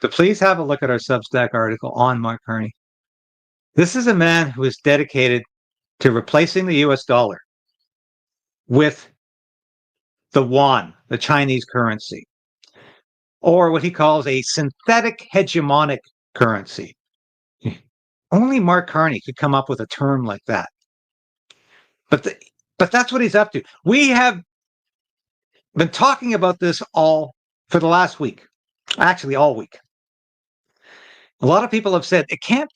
to please have a look at our Substack article on Mark Carney. This is a man who is dedicated to replacing the US dollar with the yuan, the Chinese currency, or what he calls a synthetic hegemonic currency. Only Mark Carney could come up with a term like that. But that's what he's up to. We have been talking about this all for the last week, actually all week. A lot of people have said it can't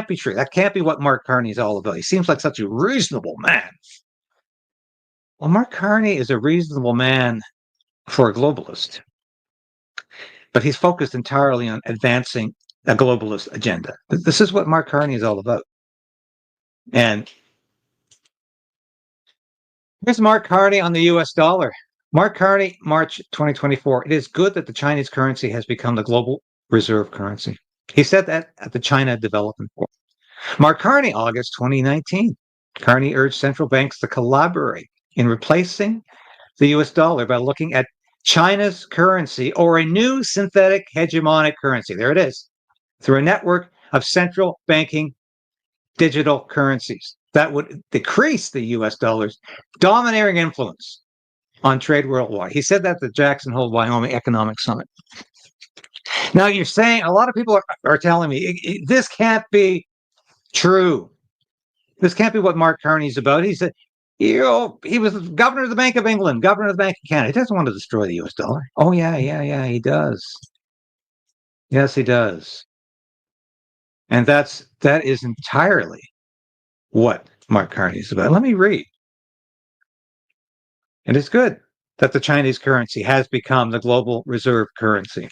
be true. That can't be what Mark Carney is all about. He seems like such a reasonable man. Well, Mark Carney is a reasonable man for a globalist, but he's focused entirely on advancing a globalist agenda. This is what Mark Carney is all about. And here's Mark Carney on the US dollar. Mark Carney, March 2024. It is good that the Chinese currency has become the global reserve currency. He said that at the China Development Forum. Mark Carney, August 2019. Carney urged central banks to collaborate in replacing the US dollar by looking at China's currency or a new synthetic hegemonic currency. There it is. Through a network of central banking digital currencies that would decrease the US dollar's domineering influence on trade worldwide. He said that at the Jackson Hole, Wyoming Economic Summit. Now, you're saying, a lot of people are telling me, this can't be true. This can't be what Mark Carney's about. He said, he was governor of the Bank of England, governor of the Bank of Canada. He doesn't want to destroy the US dollar. Oh, yeah, he does. Yes, he does. And that is entirely what Mark Carney is about. Let me read. And it's good that the Chinese currency has become the global reserve currency.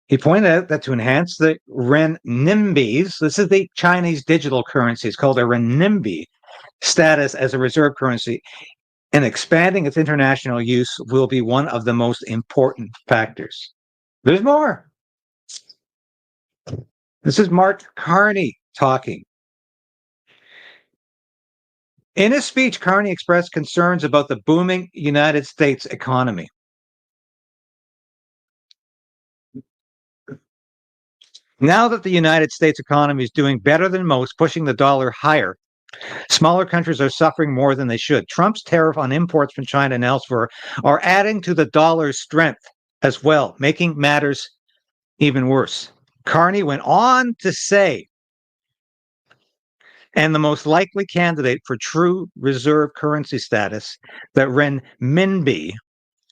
He pointed out that to enhance the renminbi's, this is the Chinese digital currency, it's called a renminbi, status as a reserve currency, and expanding its international use will be one of the most important factors. There's more. This is Mark Carney talking. In his speech, Carney expressed concerns about the booming United States economy. Now that the United States economy is doing better than most, pushing the dollar higher, smaller countries are suffering more than they should. Trump's tariff on imports from China and elsewhere are adding to the dollar's strength as well, making matters even worse. Carney went on to say, and the most likely candidate for true reserve currency status, that renminbi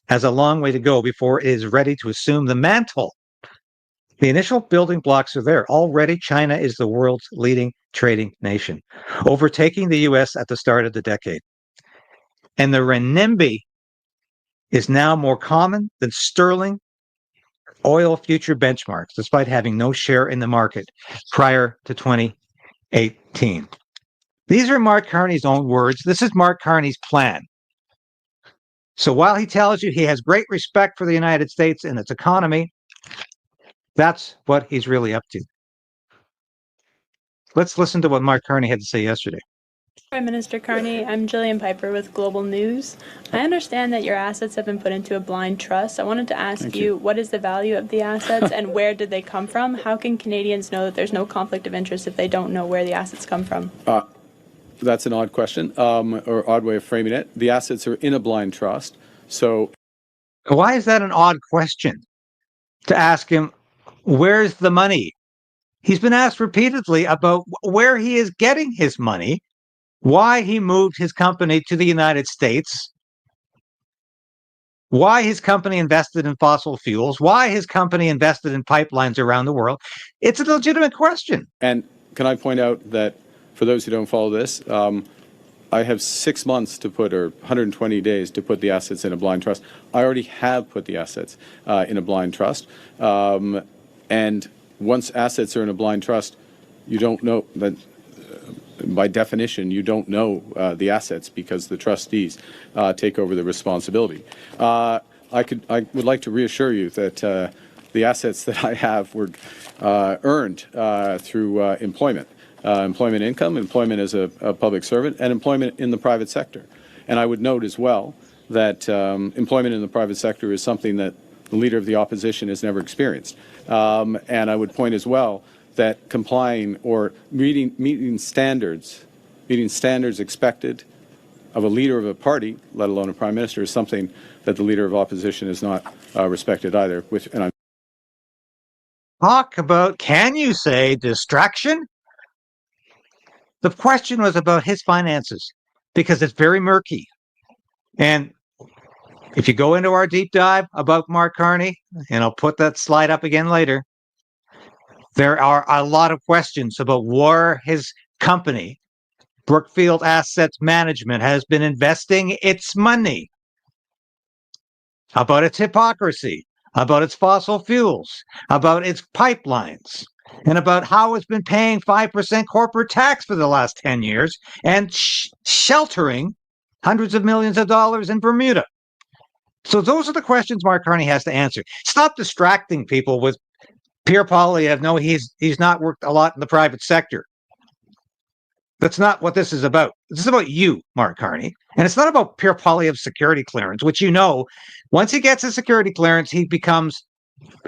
has a long way to go before it is ready to assume the mantle. The initial building blocks are there. Already, China is the world's leading trading nation, overtaking the US at the start of the decade. And the renminbi is now more common than sterling oil future benchmarks, despite having no share in the market prior to 2018. These are Mark Carney's own words. This is Mark Carney's plan. So while he tells you he has great respect for the United States and its economy, that's what he's really up to. Let's listen to what Mark Carney had to say yesterday. Prime Minister Carney, I'm Jillian Piper with Global News. I understand that your assets have been put into a blind trust. I wanted to ask you, what is the value of the assets and where did they come from? How can Canadians know that there's no conflict of interest if they don't know where the assets come from? That's an odd question, or odd way of framing it. The assets are in a blind trust, so... Why is that an odd question? To ask him, where's the money? He's been asked repeatedly about where he is getting his money, why he moved his company to the United States, why his company invested in fossil fuels, why his company invested in pipelines around the world. It's a legitimate question. And can I point out that for those who don't follow this, I have 6 months to put, or 120 days to put the assets in a blind trust. I already have put the assets in a blind trust. And once assets are in a blind trust, you don't know that, by definition, you don't know the assets because the trustees take over the responsibility. I would like to reassure you that the assets that I have were earned through employment. Employment income, employment as a public servant, and employment in the private sector. And I would note as well that employment in the private sector is something that the leader of the opposition has never experienced. And I would point as well that complying or meeting standards expected of a leader of a party, let alone a prime minister, is something that the leader of opposition is not respected either. Talk about, can you say, distraction? The question was about his finances, because it's very murky. And if you go into our deep dive about Mark Carney, and I'll put that slide up again later, there are a lot of questions about where his company, Brookfield Assets Management, has been investing its money, about its hypocrisy, about its fossil fuels, about its pipelines, and about how it's been paying 5% corporate tax for the last 10 years and sheltering hundreds of millions of dollars in Bermuda. So those are the questions Mark Carney has to answer. Stop distracting people with Pierre Poilievre. No, he's not worked a lot in the private sector. That's not what this is about. This is about you, Mark Carney. And it's not about Pierre Poilievre's security clearance, which, you know, once he gets his security clearance, he becomes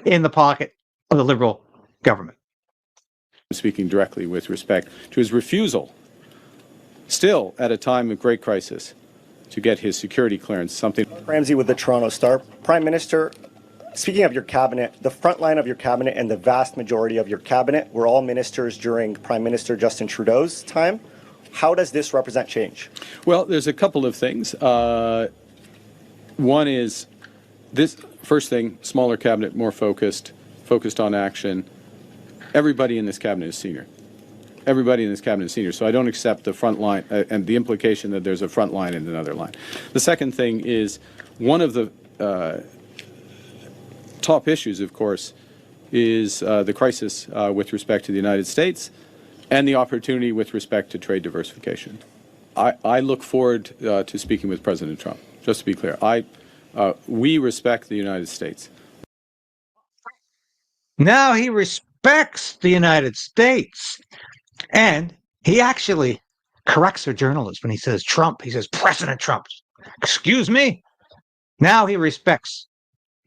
in the pocket of the Liberal government. Speaking directly with respect to his refusal, still at a time of great crisis, to get his security clearance, something... Ramsey with the Toronto Star. Prime Minister, speaking of your cabinet, the front line of your cabinet and the vast majority of your cabinet were all ministers during Prime Minister Justin Trudeau's time. How does this represent change? Well, there's a couple of things. One is this first thing, smaller cabinet, more focused on action. Everybody in this cabinet is senior. Everybody in this cabinet is senior, so I don't accept the front line and the implication that there's a front line and another line. The second thing is one of the top issues, of course, is the crisis with respect to the United States and the opportunity with respect to trade diversification. I look forward to speaking with President Trump. Just to be clear, we respect the United States. Now he respects the United States. And he actually corrects a journalist when he says Trump. He says President Trump. Excuse me? Now he respects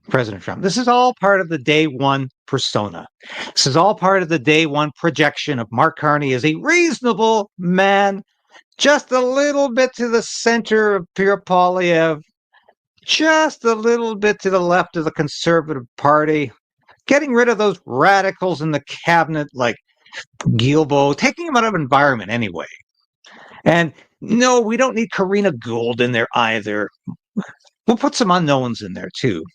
President Trump. This is all part of the day one persona. This is all part of the day one projection of Mark Carney as a reasonable man, just a little bit to the center of Pierre Poilievre, just a little bit to the left of the Conservative Party, getting rid of those radicals in the cabinet like Guilbeault, taking him out of environment anyway. And no, we don't need Karina Gould in there either. We'll put some unknowns in there too.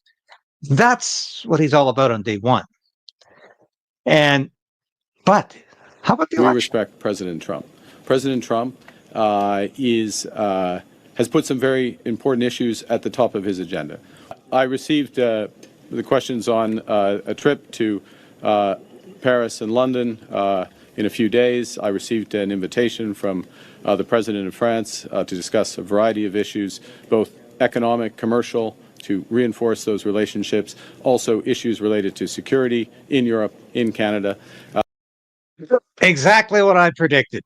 That's what he's all about on day one. But how about the election? We respect President Trump. President Trump has put some very important issues at the top of his agenda. I received the questions on a trip to Paris and London in a few days. I received an invitation from the President of France to discuss a variety of issues, both economic, commercial, to reinforce those relationships, also issues related to security in Europe, in Canada. Exactly what I predicted.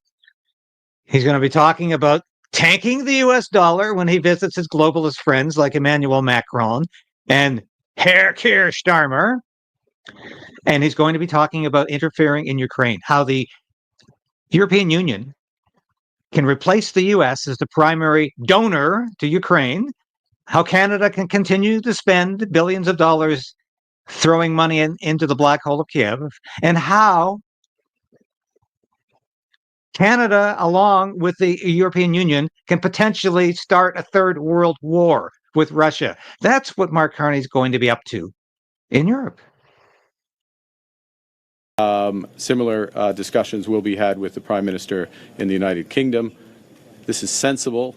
He's going to be talking about tanking the US dollar when he visits his globalist friends like Emmanuel Macron and Herr Keir Starmer. And he's going to be talking about interfering in Ukraine, how the European Union can replace the US as the primary donor to Ukraine, how Canada can continue to spend billions of dollars throwing money into the black hole of Kiev, and how Canada, along with the European Union, can potentially start a third world war with Russia. That's what Mark Carney's going to be up to in Europe. Similar discussions will be had with the Prime Minister in the United Kingdom. This is sensible.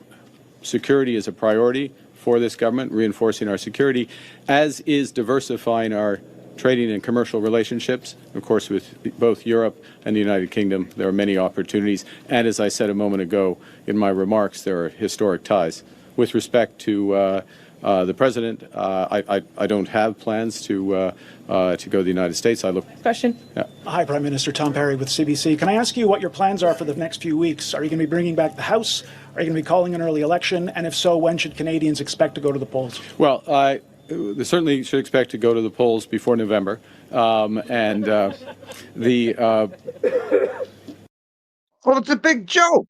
Security is a priority for this government, reinforcing our security, as is diversifying our trading and commercial relationships. Of course, with both Europe and the United Kingdom, there are many opportunities. And as I said a moment ago in my remarks, there are historic ties. With respect to the President, I don't have plans to go to the United States. Question. Yeah. Hi, Prime Minister Tom Perry with CBC. Can I ask you what your plans are for the next few weeks? Are you going to be bringing back the House? Are you going to be calling an early election? And if so, when should Canadians expect to go to the polls? Well, they certainly should expect to go to the polls before November. Well, it's a big joke.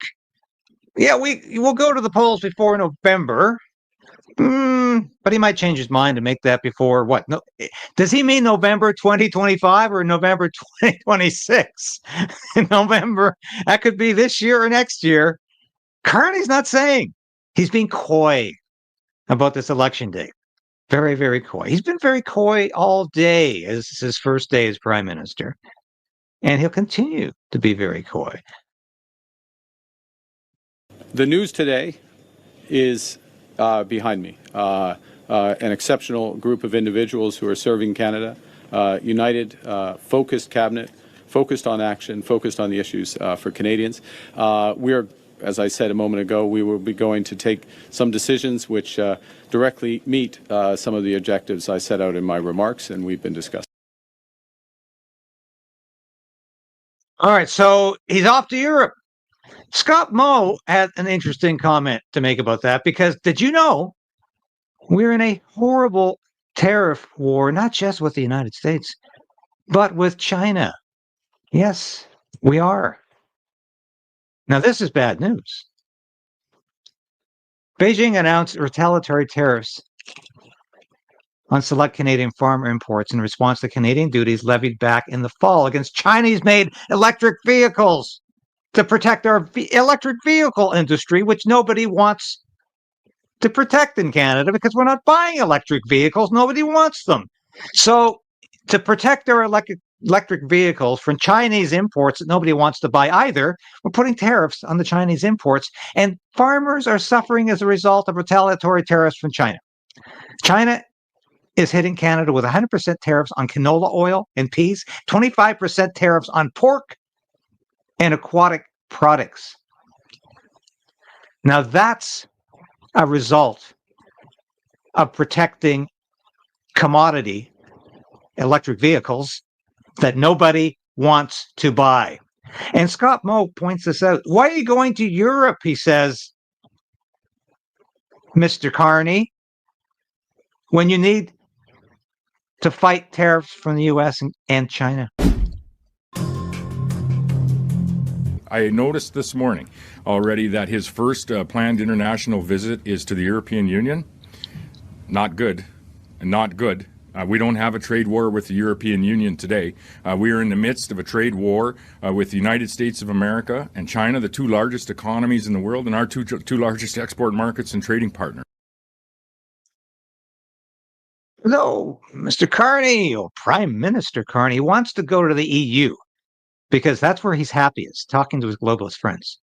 Yeah, we'll go to the polls before November. But he might change his mind to make that before what? No, does he mean November 2025 or November 2026? November, that could be this year or next year. Carney's not saying. He's being coy about this election date. Very, very coy. He's been very coy all day as his first day as prime minister. And he'll continue to be very coy. the news today is behind me. An exceptional group of individuals who are serving Canada, united, focused cabinet, focused on action, focused on the issues for Canadians. We are, as I said a moment ago, we will be going to take some decisions which directly meet some of the objectives I set out in my remarks, and we've been discussing. All right, so he's off to Europe. Scott Moe had an interesting comment to make about that, because did you know we're in a horrible tariff war, not just with the United States, but with China? Yes, we are. Now, this is bad news. Beijing announced retaliatory tariffs on select Canadian farm imports in response to Canadian duties levied back in the fall against Chinese-made electric vehicles to protect our electric vehicle industry, which nobody wants to protect in Canada because we're not buying electric vehicles. Nobody wants them. So to protect our electric vehicles from Chinese imports that nobody wants to buy either, we're putting tariffs on the Chinese imports, and farmers are suffering as a result of retaliatory tariffs from China. China is hitting Canada with 100% tariffs on canola oil and peas, 25% tariffs on pork and aquatic products. Now that's a result of protecting commodity electric vehicles that nobody wants to buy. And Scott Moe points this out. Why are you going to Europe, he says, Mr. Carney, when you need to fight tariffs from the U.S. and China? I noticed this morning already that his first planned international visit is to the European Union. Not good. Not good. We don't have a trade war with the European Union today. We are in the midst of a trade war with the United States of America and China, the two largest economies in the world and our two largest export markets and trading partners. No, Mr. Carney, or Prime Minister Carney, wants to go to the EU because that's where he's happiest, talking to his globalist friends.